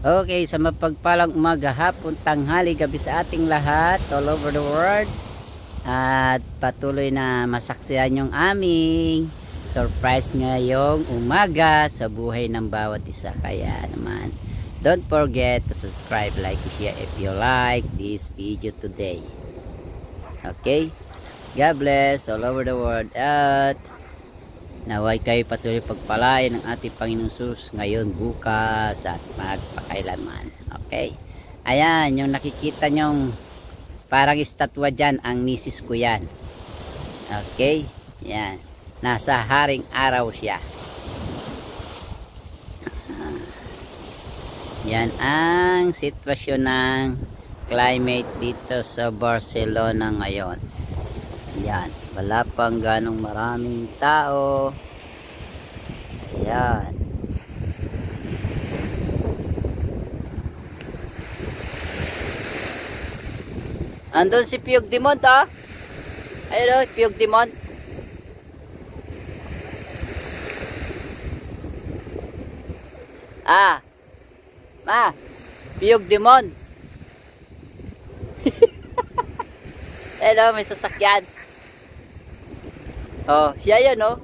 Okay, sa mapagpalang umaga, hapon, tanghali, gabi sa ating lahat all over the world. At patuloy na masaksihan yung aming surprise ngayong umaga sa buhay ng bawat isa. Kaya naman, don't forget to subscribe, like, share if you like this video today. Okay? God bless all over the world. At naway kayo patuloy pagpalain ng ating Panginoong Sus ngayon, bukas at magpakailanman. Okay? Ayan, yung nakikita nyong parang estatwa dyan, ang misis ko yan. Okay? Yan. Nasa haring araw siya. Yan ang sitwasyon ng climate dito sa Barcelona ngayon. Yan. Wala pang ganong maraming tao. Ayan. Andun si Piyog Dimont, oh. Ayun, oh, Piyog Dimont. Ah. Ma. Piyog Dimont. Ayun, oh, may sasakyan. Oh, siya yun, oh.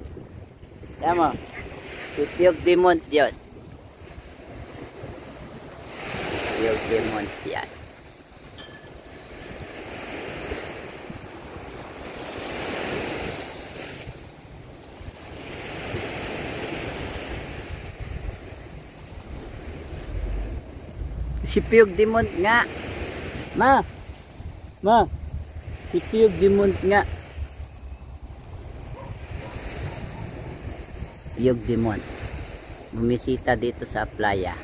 Tama. Si Piyog Dimont yun. Piyog Dimont yan. Si Piyog Dimont nga. Ma. Si Piyog Dimont nga. Piyog Dimont. Bumisita dito sa playa.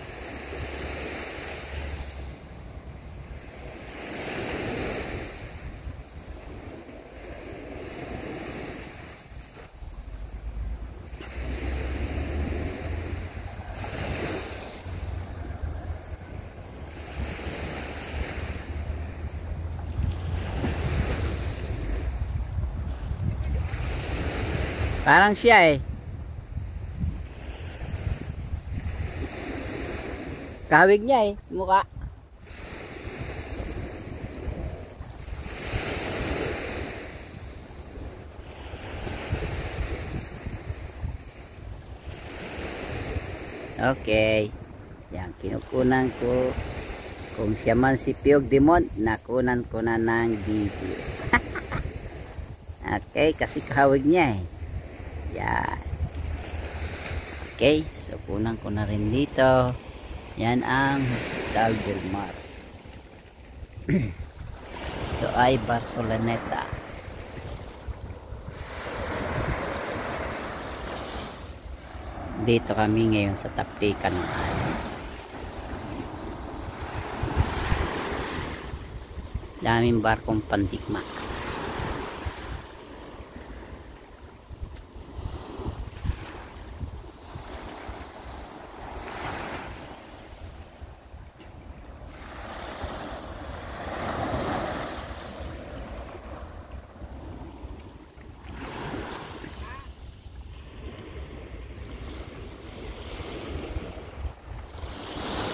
Parang siya eh. Kawig niya eh, mukha. Okay. Yan, kinukunan ko. Kung siya man si Piyog Dimont, nakunan ko na ng video. Okay, kasi kawig niya eh. Yan. Okay, so kunan ko na rin dito. Yan ang Hospital del Mar. Ito ay Barceloneta. Dito kami ngayon sa tapikan ng ano. Daming barkong pandigma.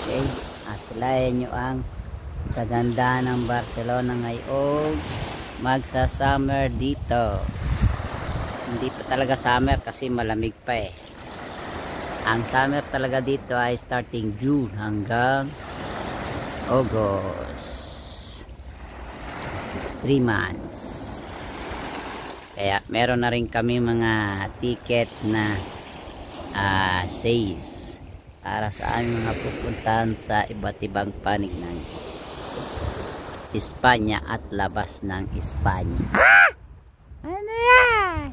Okay, asilayan nyo ang kaganda ng Barcelona ngayon magsa-summer dito. Hindi pa talaga summer kasi malamig pa eh. Ang summer talaga dito ay starting June hanggang August. 3 months. Kaya meron na rin kami mga ticket na sales para sa aming mga pupuntahan sa iba't ibang panig ng Espanya at labas ng Espanya. Ano yan?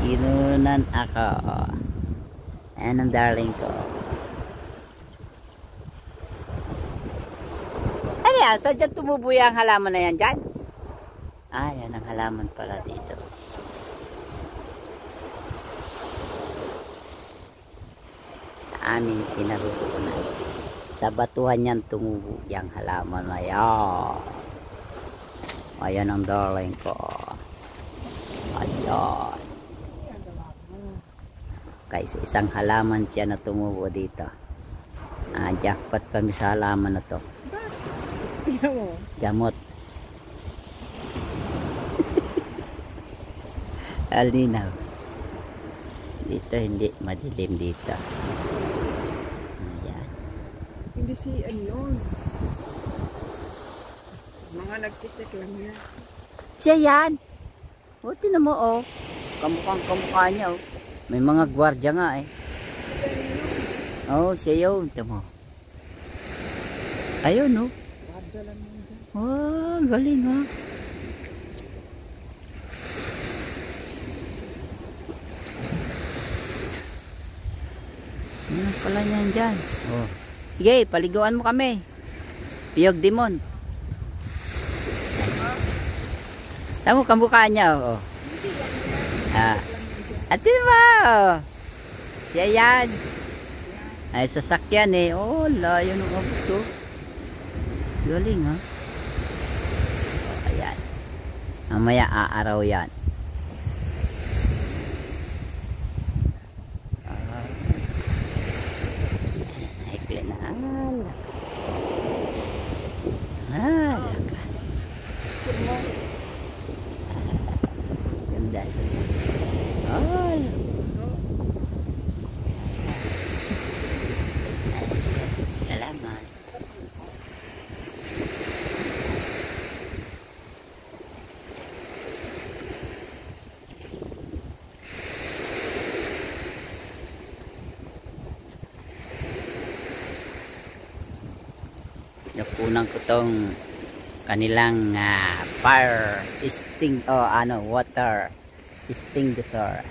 Kinunan ako. Ayan ang darling ko. Ano yan? Saan dyan tumubuya ang halaman na yan dyan? Ah, yan ang halaman pala dito. Aming tinarukunan. Sa batuhan yan tumubo yung halaman na yan. Ayan ang darling ko. Ayan. Okay, sa isang halaman siya na tumubo dito. Jackpot kami sa halaman na to. Tignan mo. Gamot. Alinaw. Dito hindi madilim dito. Ayan. Hindi si ano yun. Mga nag-check lang yan. Siya yan. O, tinan mo, oh. Kamukha niya, oh. May mga gwardiya nga, eh. Oh, siya yun. Tinan mo. Ayun, oh. Padala mo dyan. Oh, galing, ha. Ano pala niyan dyan? Oh. Sige, paliguan mo kami. Piyog Demon. Tamo kamukha niya, oh. At diba, oh. Siya yan. Ay, sasakyan, eh. Oh, layo ng abot, oh. Galing, ha. Oh, ayan. Mamaya aaraw yan. Hikli na. Ganda. Salamat. Nakunan ko tong kanilang fire water extinguisher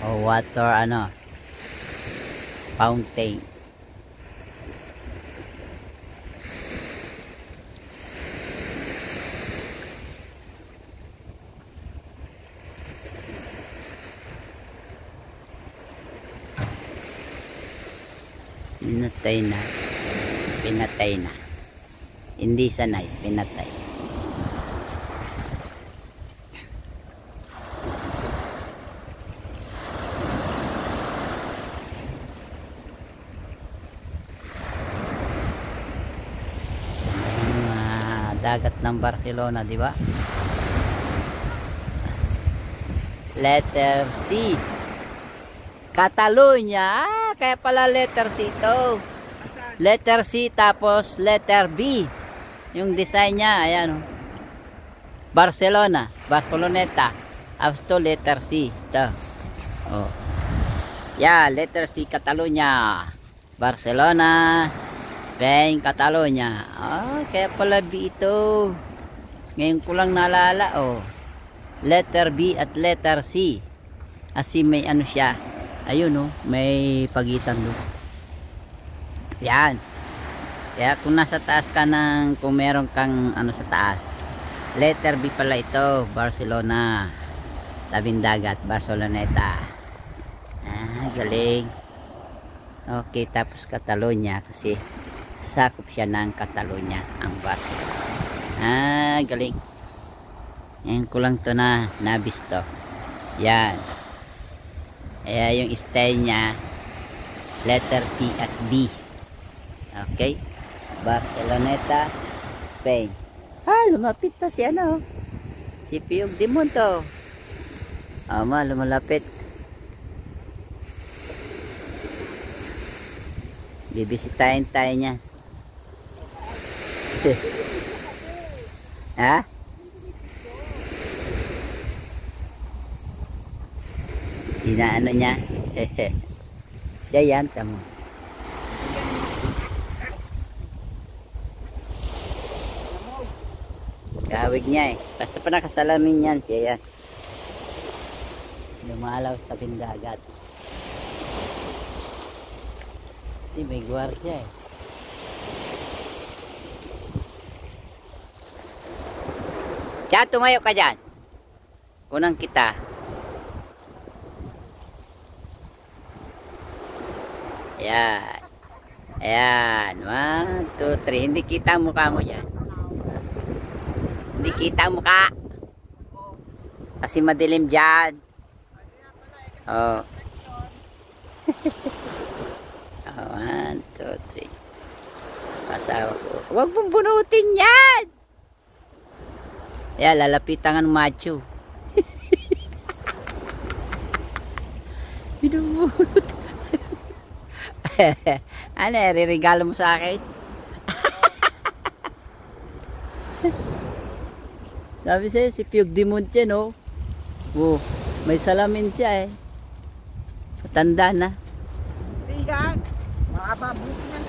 o water fountain. Pinatay na. Hindi sanay, pinatay. Dagat ng Barcelona, di ba? Letter C. Catalonia. Kaya pala letter C ito. Letter C tapos letter B. Yung design niya, ayan, oh. Barcelona, Barceloneta. After letter C. Ito. Oh. Yeah, letter C, Catalonia. Barcelona, Spain, Catalonia. Kaya pala B ito. Ngayon ko lang naalala, oh. Letter B at letter C. Kasi may ano siya. Ayun, oh, may pagitan doon. Yan. Kaya kung nasa taas ka kung meron kang sa taas, letter B pala ito, Barcelona. Tabing dagat, Barceloneta. Galing. Okay, tapos Catalonia kasi sakop siya ng Catalonia ang Barcelona. Galing. Ngayon ko lang to nabisto. Yan. Kaya yung style niya, letter C at B. Okay. Barceloneta, Spain. Lumapit pa si si Piyog Demon to. Lumalapit. Bibisitahin tayo niya. Ha? Inaano niya. Siya yan, tamo. Kawig niya, eh. Basta pa nakasalamin yan, siya yan. Lumalaw sa tabing dagat. Hindi, may gwardiya, eh. Diyan, tumayo ka dyan. Kunang kita. Ayan. Ayan. 1, 2, 3. Hindi kita ang mukha mo dyan. Hindi kita ang mukha. Kasi madilim dyan. Oh. 1, 1, 2, 3. Asawa ko. Huwag mong bunutin yan! Ayan, lalapitan ng macho. Binubunot. Ano, ririgalo mo sa akin? Sabi sa'yo, si Piyog Dimonte, no? Oh, may salamin siya eh. Matanda na. Iyan. Mahaba buhok niya.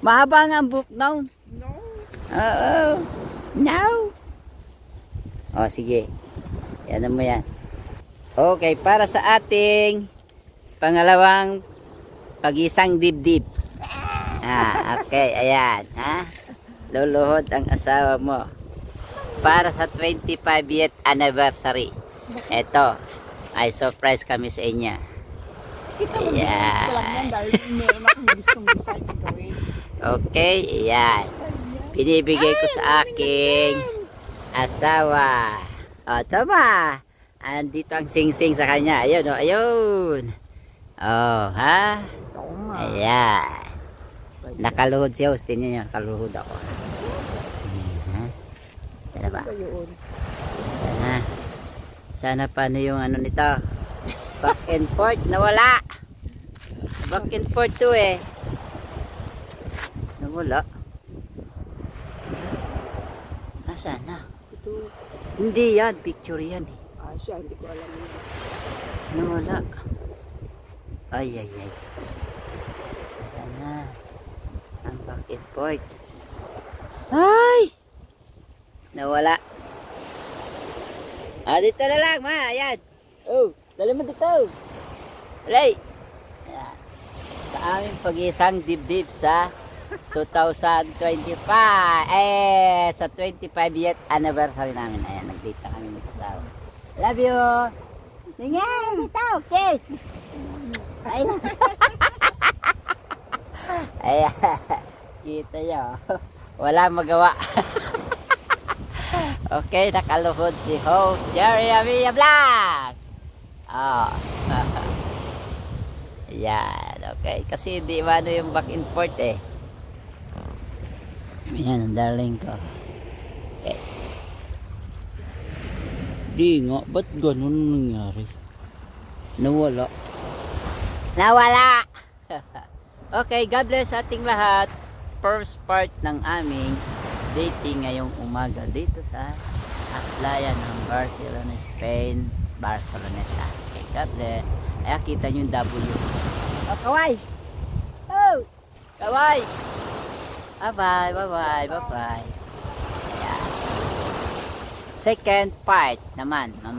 Mahaba nga ang buhok now. No. Oo. Now. O, sige. Yan mo yan. Okay, para sa ating pangalawang pag-isang dibdib. Okay, ayan. Ha? Luluhod ang asawa mo. Para sa 25th anniversary. Ito, ay surprise kami sa inyo. Kita mo Ayan. lang yan dahil meron akong gustong design na gawin. Okay, ayan. Binibigay ko sa aking asawa. O, tama. Andito ang sing-sing sa kanya. Ayun, o, ayun. Oh, ha? Tama. Ayan. Nakaluhod si host. Tingnan nyo, nakaluhod ako. Sana ba? Ano yun? Sana. Sana paano yung ano nito? Back and forth. Nawala. Back and forth to eh. Nawala. Nasaan na? Ito. Hindi yan. Picture yan eh. Ah, siya. Hindi ko alam yun. Nawala. Ay, ay, ay. Sana. Ang back and forth. Ay! Nawala. Ah, dito na lang, ma. Ayan. Oh, dali mo dito. Dali. Ayan. Sa aming pag-isang dibdib sa 2025. Sa 25th anniversary namin. Ayan, nag-date na kami mag-asawa. Love you. Tingnan, dito. Kiss. Ayan. Ayan. Kita nyo. Wala magawa. Okay, nakaluhod si host Jerry Amia Vlog. Oh. Yan, okay. Kasi di ba ano yung back and forth eh. Yan, ang darling ko. Okay. Di nga, ba't ganun nangyari? Nawala. Nawala! Okay, God bless ating lahat. First part ng aming dating ngayong umaga dito sa Aklaya ng Barcelona, Spain, Barceloneta. Okay, God bless. Ay, kita nyo yung W. Oh, kaway! Oh! Kaway! Bye-bye, bye-bye, bye-bye. Second part naman.